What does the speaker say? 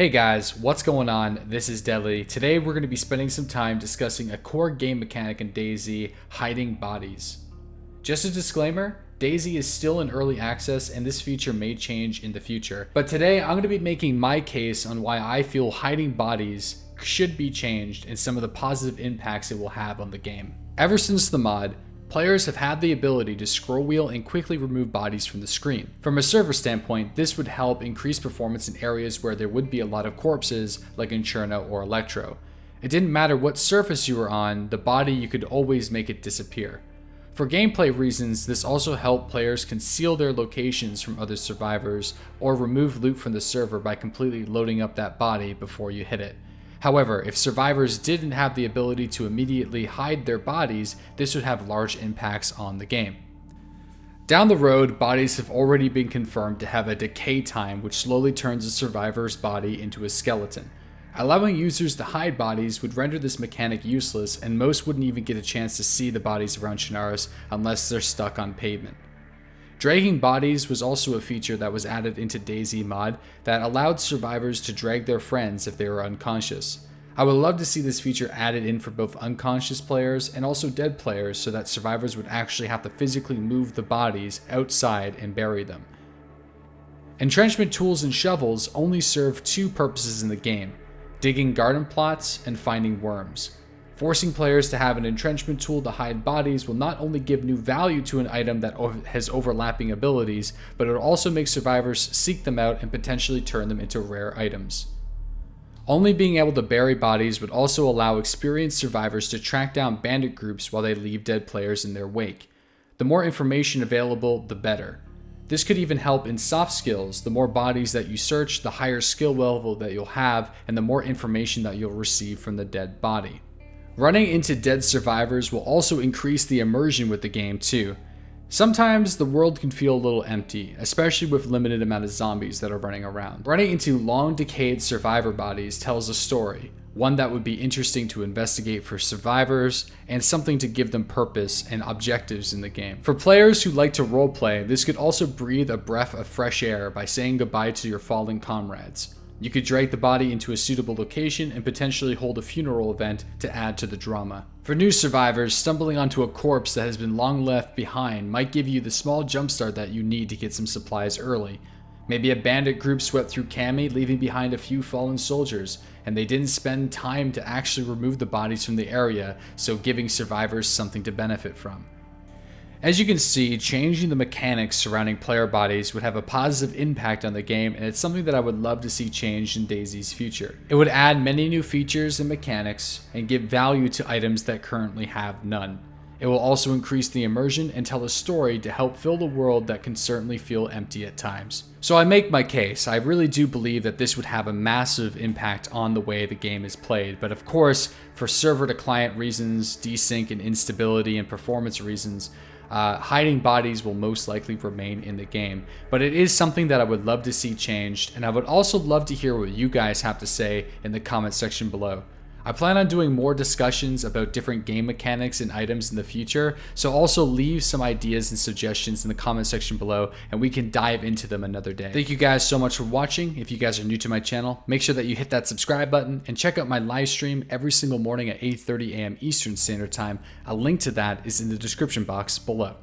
Hey guys, what's going on? This is Deadly. Today we're going to be spending some time discussing a core game mechanic in DayZ, hiding bodies. Just a disclaimer, DayZ is still in early access and this feature may change in the future. But today I'm going to be making my case on why I feel hiding bodies should be changed and some of the positive impacts it will have on the game. Ever since the mod, players have had the ability to scroll wheel and quickly remove bodies from the screen. From a server standpoint, this would help increase performance in areas where there would be a lot of corpses, like in Cherno or Electro. It didn't matter what surface you were on, the body you could always make it disappear. For gameplay reasons, this also helped players conceal their locations from other survivors or remove loot from the server by completely loading up that body before you hit it. However, if survivors didn't have the ability to immediately hide their bodies, this would have large impacts on the game. Down the road, bodies have already been confirmed to have a decay time which slowly turns a survivor's body into a skeleton. Allowing users to hide bodies would render this mechanic useless, and most wouldn't even get a chance to see the bodies around Chernarus unless they're stuck on pavement. Dragging bodies was also a feature that was added into DayZ mod that allowed survivors to drag their friends if they were unconscious. I would love to see this feature added in for both unconscious players and also dead players so that survivors would actually have to physically move the bodies outside and bury them. Entrenchment tools and shovels only serve two purposes in the game: digging garden plots and finding worms. Forcing players to have an entrenchment tool to hide bodies will not only give new value to an item that has overlapping abilities, but it will also make survivors seek them out and potentially turn them into rare items. Only being able to bury bodies would also allow experienced survivors to track down bandit groups while they leave dead players in their wake. The more information available, the better. This could even help in soft skills. The more bodies that you search, the higher skill level that you'll have, and the more information that you'll receive from the dead body. Running into dead survivors will also increase the immersion with the game too. Sometimes the world can feel a little empty, especially with limited amount of zombies that are running around. Running into long decayed survivor bodies tells a story, one that would be interesting to investigate for survivors and something to give them purpose and objectives in the game. For players who like to roleplay, this could also breathe a breath of fresh air by saying goodbye to your fallen comrades. You could drag the body into a suitable location and potentially hold a funeral event to add to the drama. For new survivors, stumbling onto a corpse that has been long left behind might give you the small jumpstart that you need to get some supplies early. Maybe a bandit group swept through Cami, leaving behind a few fallen soldiers, and they didn't spend time to actually remove the bodies from the area, so giving survivors something to benefit from. As you can see, changing the mechanics surrounding player bodies would have a positive impact on the game, and it's something that I would love to see changed in DayZ's future. It would add many new features and mechanics, and give value to items that currently have none. It will also increase the immersion and tell a story to help fill the world that can certainly feel empty at times. So I make my case. I really do believe that this would have a massive impact on the way the game is played, but of course, for server to client reasons, desync and instability and performance reasons, hiding bodies will most likely remain in the game, but it is something that I would love to see changed, and I would also love to hear what you guys have to say in the comment section below. I plan on doing more discussions about different game mechanics and items in the future, so also leave some ideas and suggestions in the comment section below and we can dive into them another day. Thank you guys so much for watching. If you guys are new to my channel, make sure that you hit that subscribe button and check out my live stream every single morning at 8:30 a.m. Eastern Standard Time. A link to that is in the description box below.